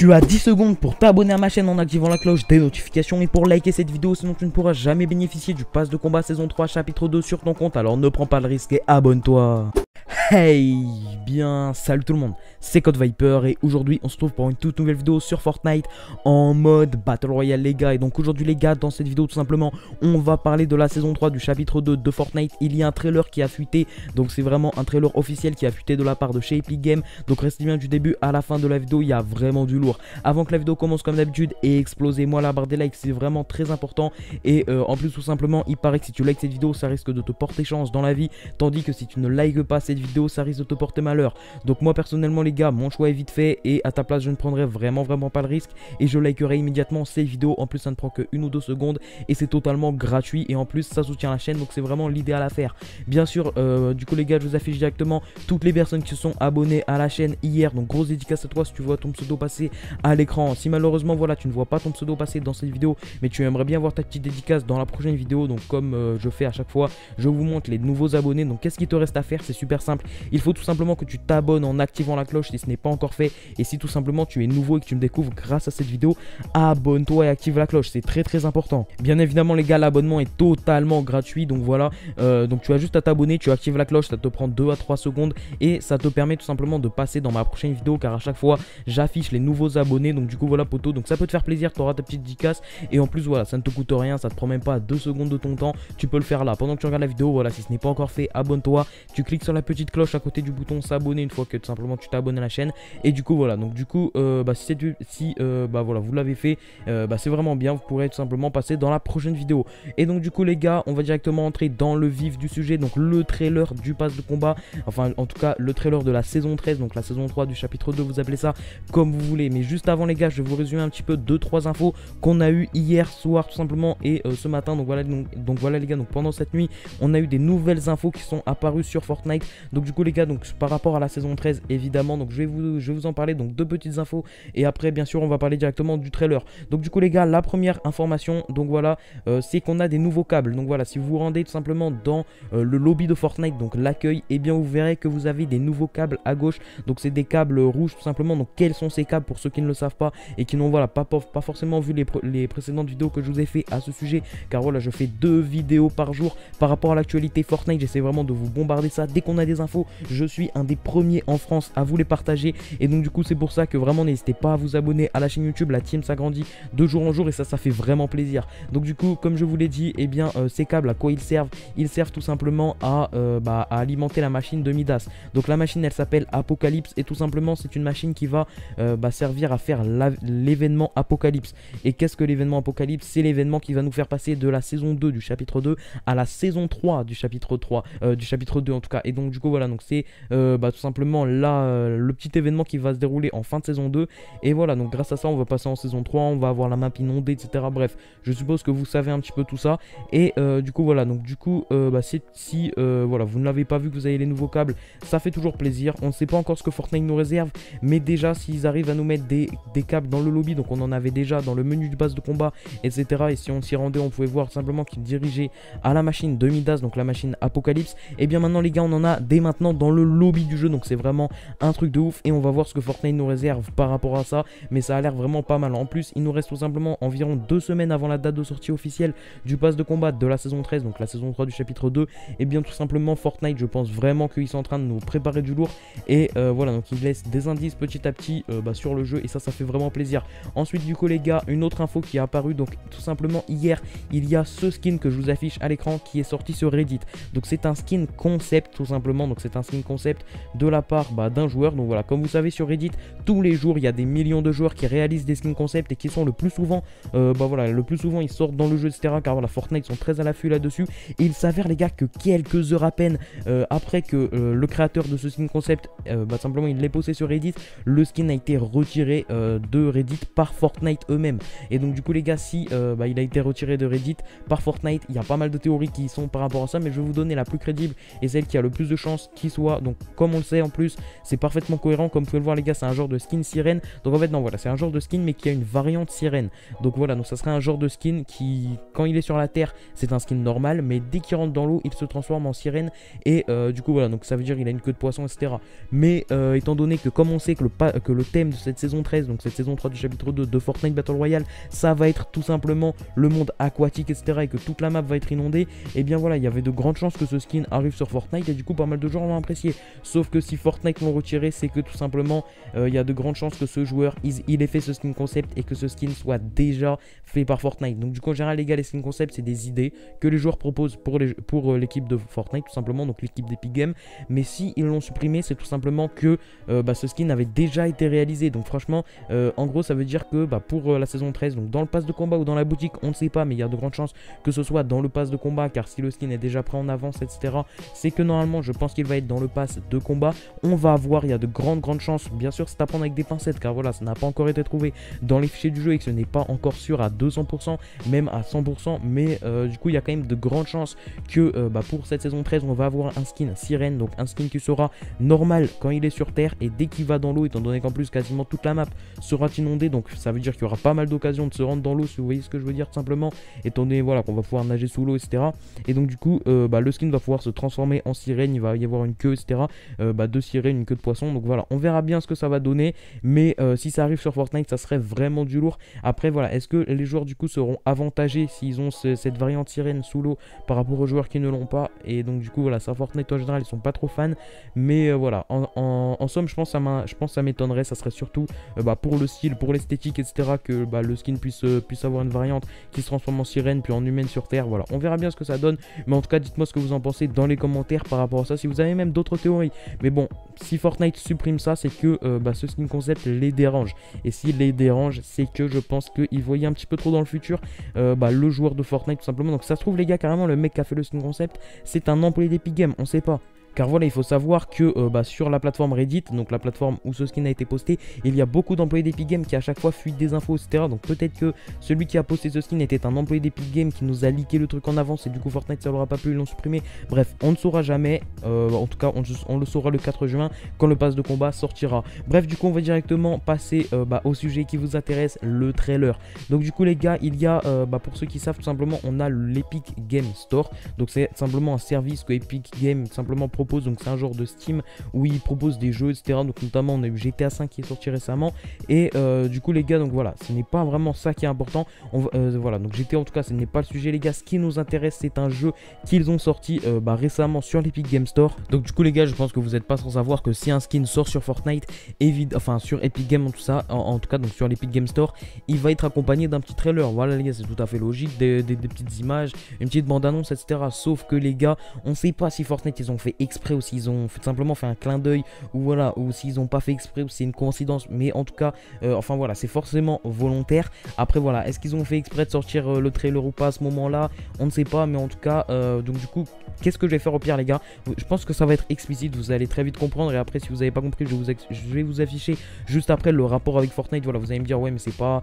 Tu as 10 secondes pour t'abonner à ma chaîne en activant la cloche des notifications et pour liker cette vidéo, sinon tu ne pourras jamais bénéficier du pass de combat saison 3 chapitre 2 sur ton compte, alors ne prends pas le risque et abonne-toi. Hey, bien, salut tout le monde, c'est Code Viper et aujourd'hui on se trouve pour une toute nouvelle vidéo sur Fortnite en mode Battle Royale les gars. Et donc aujourd'hui les gars, dans cette vidéo tout simplement, on va parler de la saison 3 du chapitre 2 de Fortnite. Il y a un trailer qui a fuité, donc c'est vraiment un trailer officiel qui a fuité de la part de chez Epic Games. Donc restez bien du début à la fin de la vidéo, il y a vraiment du lourd. Avant que la vidéo commence comme d'habitude, et explosez-moi la barre des likes, c'est vraiment très important. Et en plus tout simplement, il paraît que si tu likes cette vidéo, ça risque de te porter chance dans la vie, tandis que si tu ne likes pas cette vidéo, ça risque de te porter malheur. Donc moi personnellement les gars, mon choix est vite fait et à ta place je ne prendrai vraiment pas le risque et je likerai immédiatement cette vidéo. En plus ça ne prend que 1 ou 2 secondes et c'est totalement gratuit et en plus ça soutient la chaîne, donc c'est vraiment l'idéal à faire. Bien sûr du coup les gars, je vous affiche directement toutes les personnes qui se sont abonnées à la chaîne hier, donc grosse dédicace à toi si tu vois ton pseudo passer à l'écran. Si malheureusement voilà tu ne vois pas ton pseudo passer dans cette vidéo mais tu aimerais bien voir ta petite dédicace dans la prochaine vidéo, donc comme je fais à chaque fois, je vous montre les nouveaux abonnés. Donc qu'est-ce qu'il te reste à faire? C'est super simple, il faut tout simplement que tu t'abonnes en activant la cloche si ce n'est pas encore fait. Et si tout simplement tu es nouveau et que tu me découvres grâce à cette vidéo, abonne-toi et active la cloche, c'est très important. Bien évidemment les gars, l'abonnement est totalement gratuit, donc voilà, donc tu as juste à t'abonner, tu actives la cloche, ça te prend 2 à 3 secondes et ça te permet tout simplement de passer dans ma prochaine vidéo, car à chaque fois j'affiche les nouveaux abonnés. Donc du coup voilà poto, donc ça peut te faire plaisir, tu auras ta petite dédicace et en plus voilà, ça ne te coûte rien, ça te prend même pas 2 secondes de ton temps, tu peux le faire là pendant que tu regardes la vidéo. Voilà, si ce n'est pas encore fait, abonne-toi, tu cliques sur la petite cloche à côté du bouton s'abonner une fois que tout simplement tu t'es abonné à la chaîne. Et du coup voilà, donc du coup si voilà vous l'avez fait, c'est vraiment bien, vous pourrez tout simplement passer dans la prochaine vidéo. Et donc du coup les gars, on va directement entrer dans le vif du sujet, donc le trailer du pass de combat, enfin en tout cas le trailer de la saison 13, donc la saison 3 du chapitre 2, vous appelez ça comme vous voulez. Mais juste avant les gars, je vais vous résumer un petit peu 2-3 infos qu'on a eu hier soir tout simplement et ce matin. Donc voilà les gars, donc pendant cette nuit on a eu des nouvelles infos qui sont apparues sur Fortnite. Donc du coup les gars, donc par rapport à la saison 13 évidemment, donc je vais vous en parler, donc 2 petites infos et après bien sûr on va parler directement du trailer. Donc du coup les gars, la première information, donc voilà, c'est qu'on a des nouveaux câbles. Donc voilà, si vous vous rendez tout simplement dans le lobby de Fortnite, donc l'accueil, et bien vous verrez que vous avez des nouveaux câbles à gauche. Donc c'est des câbles rouges tout simplement. Donc quels sont ces câbles pour ceux qui ne le savent pas et qui n'ont voilà pas forcément vu les précédentes vidéos que je vous ai fait à ce sujet, car voilà je fais 2 vidéos par jour par rapport à l'actualité Fortnite. J'essaie vraiment de vous bombarder ça dès qu'on a des infos. Je suis un des premiers en France à vous les partager et donc du coup c'est pour ça que vraiment n'hésitez pas à vous abonner à la chaîne YouTube. La team s'agrandit de jour en jour et ça fait vraiment plaisir. Donc du coup comme je vous l'ai dit, et bien ces câbles à quoi ils servent? Ils servent tout simplement à alimenter la machine de Midas. Donc la machine elle s'appelle Apocalypse et tout simplement c'est une machine qui va servir à faire l'événement Apocalypse. Et qu'est-ce que l'événement Apocalypse? C'est l'événement qui va nous faire passer de la saison 2 du chapitre 2 à la saison 3 du chapitre 3 du chapitre 2 en tout cas. Et donc du coup voilà, donc c'est tout simplement là le petit événement qui va se dérouler en fin de saison 2 et voilà, donc grâce à ça on va passer en saison 3, on va avoir la map inondée etc. Bref, je suppose que vous savez un petit peu tout ça. Et du coup voilà, donc du coup si voilà vous ne l'avez pas vu, que vous avez les nouveaux câbles, ça fait toujours plaisir. On ne sait pas encore ce que Fortnite nous réserve, mais déjà s'ils arrivent à nous mettre des câbles dans le lobby, donc on en avait déjà dans le menu du pass de combat etc. Et si on s'y rendait, on pouvait voir simplement qu'il dirigeait à la machine de Midas, donc la machine Apocalypse. Et bien maintenant les gars, on en a dès maintenant dans le lobby du jeu, donc c'est vraiment un truc de ouf et on va voir ce que Fortnite nous réserve par rapport à ça, mais ça a l'air vraiment pas mal. En plus il nous reste tout simplement environ 2 semaines avant la date de sortie officielle du pass de combat de la saison 13, donc la saison 3 du chapitre 2. Et bien tout simplement Fortnite, je pense vraiment qu'ils sont en train de nous préparer du lourd et voilà, donc ils laissent des indices petit à petit sur le jeu et ça fait vraiment plaisir. Ensuite du coup les gars, une autre info qui est apparue, donc tout simplement hier il y a ce skin que je vous affiche à l'écran qui est sorti sur Reddit. Donc c'est un skin concept tout simplement, donc c'est un skin concept de la part d'un joueur. Donc voilà, comme vous savez sur Reddit tous les jours il y a des millions de joueurs qui réalisent des skins concept et qui sont le plus souvent le plus souvent ils sortent dans le jeu etc. Car voilà, Fortnite sont très à l'affût là-dessus et il s'avère les gars que quelques heures à peine après que le créateur de ce skin concept simplement il l'ait posté sur Reddit, le skin a été retiré de Reddit par Fortnite eux-mêmes. Et donc du coup les gars, si il a été retiré de Reddit par Fortnite, il y a pas mal de théories qui sont par rapport à ça, mais je vais vous donner la plus crédible et celle qui a le plus de chance chances qu'il soit, donc comme on le sait en plus, c'est parfaitement cohérent, comme vous pouvez le voir les gars, c'est un genre de skin sirène, donc en fait non voilà, c'est un genre de skin mais qui a une variante sirène, donc voilà, donc ça serait un genre de skin qui, quand il est sur la terre, c'est un skin normal, mais dès qu'il rentre dans l'eau, il se transforme en sirène, et du coup voilà, donc ça veut dire qu'il a une queue de poisson, etc. Mais étant donné que comme on sait que le thème de cette saison 13, donc cette saison 3 du chapitre 2 de Fortnite Battle Royale, ça va être tout simplement le monde aquatique, etc. et que toute la map va être inondée, et bien voilà, il y avait de grandes chances que ce skin arrive sur Fortnite, et du coup pas mal de gens l'ont apprécié. Sauf que si Fortnite l'ont retiré, c'est que tout simplement il y a de grandes chances que ce joueur il ait fait ce skin concept et que ce skin soit déjà fait par Fortnite. Donc du coup en général les gars, les skins concept c'est des idées que les joueurs proposent pour l'équipe de Fortnite tout simplement, donc l'équipe d'Epic Games. Mais si ils l'ont supprimé, c'est tout simplement que ce skin avait déjà été réalisé. Donc franchement en gros ça veut dire que pour la saison 13, donc dans le pass de combat ou dans la boutique, on ne sait pas, mais il y a de grandes chances que ce soit dans le pass de combat, car si le skin est déjà prêt en avance, etc., c'est que normalement je pense qu'il va être dans le pass de combat. On va voir, il y a de grandes chances, bien sûr c'est à prendre avec des pincettes, car voilà, ça n'a pas encore été trouvé dans les fichiers du jeu et que ce n'est pas encore sûr à 200%, même à 100%, mais du coup il y a quand même de grandes chances que pour cette saison 13 on va avoir un skin sirène, donc un skin qui sera normal quand il est sur terre, et dès qu'il va dans l'eau, étant donné qu'en plus quasiment toute la map sera inondée, donc ça veut dire qu'il y aura pas mal d'occasions de se rendre dans l'eau, si vous voyez ce que je veux dire tout simplement, étant donné voilà qu'on va pouvoir nager sous l'eau, etc. Et donc du coup le skin va pouvoir se transformer en sirène, il va y avoir une queue, etc. De sirène, une queue de poisson, donc voilà, on verra bien ce que ça va donner, mais si ça arrive sur Fortnite ça serait vraiment du lourd. Après voilà, est-ce que les joueurs du coup seront avantagés s'ils ont cette variante sirène sous l'eau par rapport aux joueurs qui ne l'ont pas, et donc du coup voilà, ça Fortnite en général ils sont pas trop fans, mais voilà, en somme je pense que ça m'étonnerait, ça serait surtout pour le style, pour l'esthétique, etc., que le skin puisse avoir une variante qui se transforme en sirène puis en humaine sur terre. Voilà, on verra bien ce que ça donne, mais en tout cas dites-moi ce que vous en pensez dans les commentaires par rapport à ça, si vous avez même d'autres théories. Mais bon, si Fortnite supprime ça, c'est que ce skin concept les dérange, et s'il les dérange, c'est que je pense qu'ils voyaient un petit peu trop dans le futur le joueur de Fortnite tout simplement. Donc ça se trouve les gars, carrément le mec qui a fait le skin concept c'est un employé d'Epic Games, on sait pas. Car voilà, il faut savoir que sur la plateforme Reddit, donc la plateforme où ce skin a été posté, il y a beaucoup d'employés d'Epic Games qui à chaque fois fuient des infos, etc. Donc peut-être que celui qui a posté ce skin était un employé d'Epic Games qui nous a leaké le truc en avance, et du coup Fortnite ça l'aura pas plu, ils l'ont supprimé. Bref, on ne saura jamais, en tout cas on le saura le 4 juin quand le pass de combat sortira. Bref, du coup on va directement passer au sujet qui vous intéresse, le trailer. Donc du coup les gars, il y a, pour ceux qui savent tout simplement, on a l'Epic Game Store. Donc c'est simplement un service que Epic Games simplement propose, donc c'est un genre de Steam où il propose des jeux, etc. Donc notamment on a eu GTA 5 qui est sorti récemment, et du coup les gars, donc voilà, ce n'est pas vraiment ça qui est important. Voilà, donc GTA en tout cas ce n'est pas le sujet les gars, ce qui nous intéresse c'est un jeu qu'ils ont sorti récemment sur l'Epic Game Store. Donc du coup les gars, je pense que vous n'êtes pas sans savoir que si un skin sort sur Fortnite, enfin sur Epic Games en tout ça, en tout cas donc sur l'Epic Game Store, il va être accompagné d'un petit trailer. Voilà les gars, c'est tout à fait logique, des petites images, une petite bande-annonce, etc. Sauf que les gars, on sait pas si Fortnite ils ont fait exprès ou s'ils ont simplement fait un clin d'œil, ou voilà, ou s'ils ont pas fait exprès, ou c'est une coïncidence, mais en tout cas enfin voilà, c'est forcément volontaire. Après voilà, est-ce qu'ils ont fait exprès de sortir le trailer ou pas à ce moment là, on ne sait pas, mais en tout cas donc du coup qu'est-ce que je vais faire au pire les gars, je pense que ça va être explicite, vous allez très vite comprendre, et après si vous n'avez pas compris, je vais vous afficher juste après le rapport avec Fortnite. Voilà, vous allez me dire ouais mais c'est pas,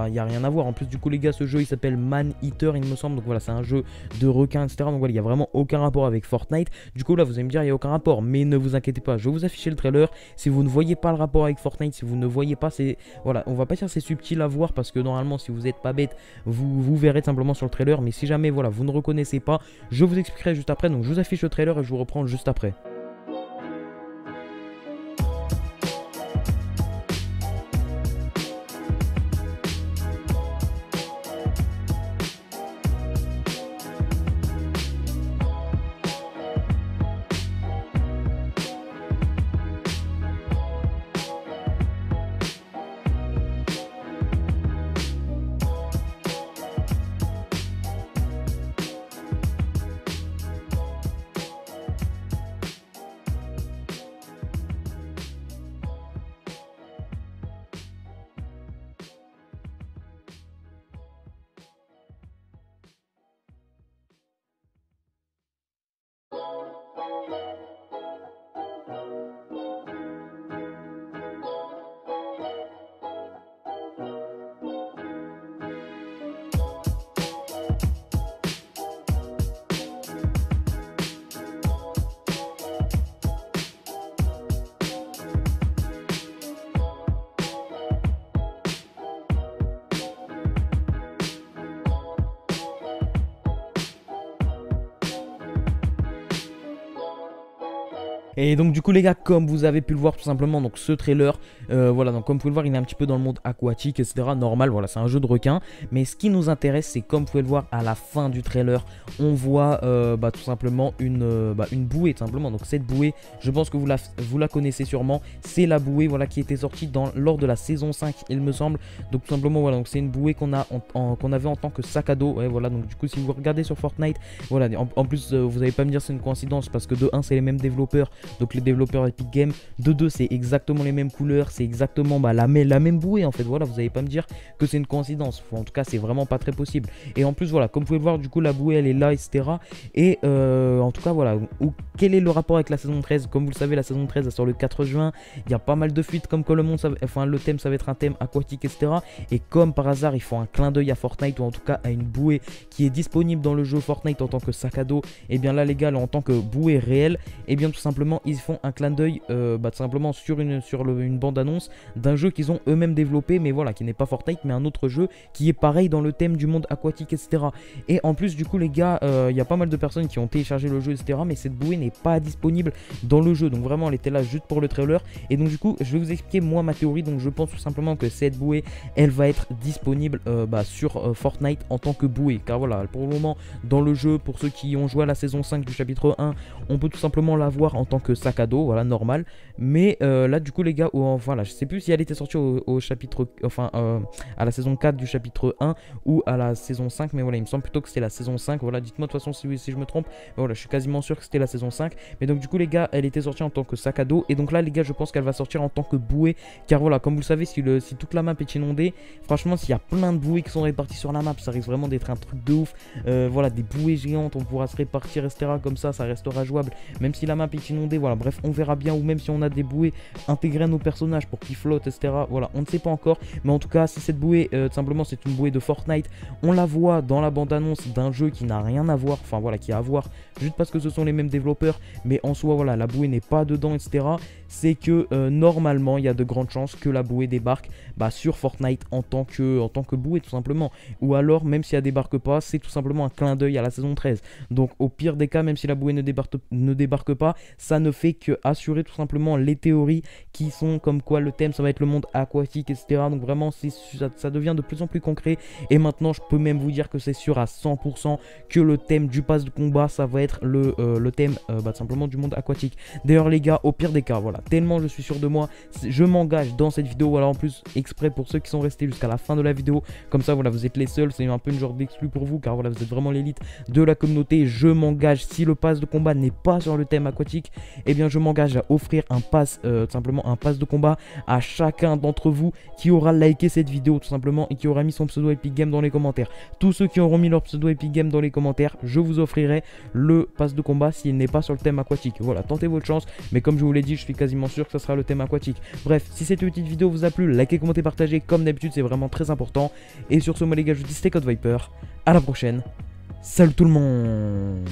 il y a rien à voir. En plus du coup les gars, ce jeu il s'appelle Man Eater il me semble, donc voilà, c'est un jeu de requin, etc. Donc voilà, il y a vraiment aucun rapport avec Fortnite. Du coup là vous allez me dire il y a aucun rapport, mais ne vous inquiétez pas, je vais vous afficher le trailer. Si vous ne voyez pas le rapport avec Fortnite, si vous ne voyez pas, c'est voilà, on va pas dire c'est subtil à voir, parce que normalement si vous n'êtes pas bête, vous verrez simplement sur le trailer, mais si jamais voilà vous ne reconnaissez pas, je vous expliquerai juste après. Donc je vous affiche le trailer et je vous reprends juste après. Et donc du coup les gars, comme vous avez pu le voir tout simplement, donc ce trailer, voilà, donc comme vous pouvez le voir, il est un petit peu dans le monde aquatique, etc. Normal, voilà, c'est un jeu de requin. Mais ce qui nous intéresse, c'est comme vous pouvez le voir à la fin du trailer, on voit tout simplement une bouée, tout simplement. Donc cette bouée, je pense que vous la connaissez sûrement. C'est la bouée, voilà, qui était sortie lors de la saison 5, il me semble. Donc tout simplement, voilà, donc c'est une bouée qu'on avait en tant que sac à dos. Ouais, voilà, donc du coup si vous regardez sur Fortnite, voilà, en plus vous n'allez pas me dire c'est une coïncidence parce que de 1 c'est les mêmes développeurs. Donc les développeurs Epic Games, de 2 c'est exactement les mêmes couleurs, c'est exactement la même bouée en fait, voilà, vous n'allez pas me dire que c'est une coïncidence, en tout cas c'est vraiment pas très possible. Et en plus voilà, comme vous pouvez le voir, du coup la bouée elle est là, etc. Et en tout cas voilà, quel est le rapport avec la saison 13? Comme vous le savez, la saison 13 elle sort le 4 juin, il y a pas mal de fuites comme que le thème ça va être un thème aquatique, etc. Et comme par hasard ils font un clin d'œil à Fortnite, ou en tout cas à une bouée qui est disponible dans le jeu Fortnite en tant que sac à dos, et bien là les gars, en tant que bouée réelle, et bien tout simplement ils font un clin d'œil tout simplement sur une bande-annonce d'un jeu qu'ils ont eux-mêmes développé, mais voilà, qui n'est pas Fortnite, mais un autre jeu qui est pareil dans le thème du monde aquatique, etc. Et en plus, du coup, les gars, il y a pas mal de personnes qui ont téléchargé le jeu, etc. Mais cette bouée n'est pas disponible dans le jeu. Donc vraiment, elle était là juste pour le trailer. Et donc, du coup, je vais vous expliquer moi ma théorie. Donc, je pense tout simplement que cette bouée, elle va être disponible sur Fortnite en tant que bouée. Car voilà, pour le moment, dans le jeu, pour ceux qui ont joué à la saison 5 du chapitre 1, on peut tout simplement la voir en tant que sac à dos, voilà, normal. Mais là, du coup, les gars, voilà, je sais plus si elle était sortie au chapitre, à la saison 4 du chapitre 1 ou à la saison 5, mais voilà, il me semble plutôt que c'était la saison 5. Voilà, dites-moi de toute façon si je me trompe. Mais voilà, je suis quasiment sûr que c'était la saison 5. Mais donc, du coup, les gars, elle était sortie en tant que sac à dos. Et donc là, les gars, je pense qu'elle va sortir en tant que bouée. Car voilà, comme vous le savez, si toute la map est inondée, franchement, s'il y a plein de bouées qui sont réparties sur la map, ça risque vraiment d'être un truc de ouf. Voilà, des bouées géantes, on pourra se répartir, etc. Comme ça restera jouable. Même si la map est inondée, voilà, bref, on verra bien. Ou même si on a des bouées intégrées à nos personnages pour qu'ils flottent, etc. Voilà, on ne sait pas encore. Mais en tout cas, si cette bouée, tout simplement, c'est une bouée de Fortnite, on la voit dans la bande-annonce d'un jeu qui n'a rien à voir, enfin voilà, qui a à voir juste parce que ce sont les mêmes développeurs, mais en soi, voilà, la bouée n'est pas dedans, etc. C'est que normalement, il y a de grandes chances que la bouée débarque sur Fortnite en tant que bouée, tout simplement. Ou alors, même si elle débarque pas, c'est tout simplement un clin d'œil à la saison 13. Donc, au pire des cas, même si la bouée ne débarque pas, ça ne fait que assurer tout simplement les théories qui sont comme quoi le thème, ça va être le monde aquatique, etc. Donc, vraiment, ça devient de plus en plus concret. Et maintenant, je peux même vous dire que c'est sûr à 100% que le thème du pass de combat, ça va être le thème tout simplement du monde aquatique. D'ailleurs, les gars, au pire des cas, voilà, tellement je suis sûr de moi, je m'engage dans cette vidéo. Voilà, en plus, exprès pour ceux qui sont restés jusqu'à la fin de la vidéo, comme ça, voilà, vous êtes les seuls, c'est un peu une genre d'exclu pour vous, car voilà, vous êtes vraiment l'élite de la communauté. Je m'engage, si le pass de combat n'est pas sur le thème aquatique, eh bien, je m'engage à offrir un pass, tout simplement un pass de combat à chacun d'entre vous qui aura liké cette vidéo, tout simplement, et qui aura mis son pseudo Epic Game dans les commentaires. Tous ceux qui auront mis leur pseudo Epic Game dans les commentaires, je vous offrirai le pass de combat s'il n'est pas sur le thème aquatique. Voilà, tentez votre chance, mais comme je vous l'ai dit, je suis quasiment sûr que ça sera le thème aquatique. Bref, si cette petite vidéo vous a plu, likez, commentez, partagez, comme d'habitude, c'est vraiment très important. Et sur ce, moi les gars, je vous dis stay code Viper, à la prochaine, salut tout le monde.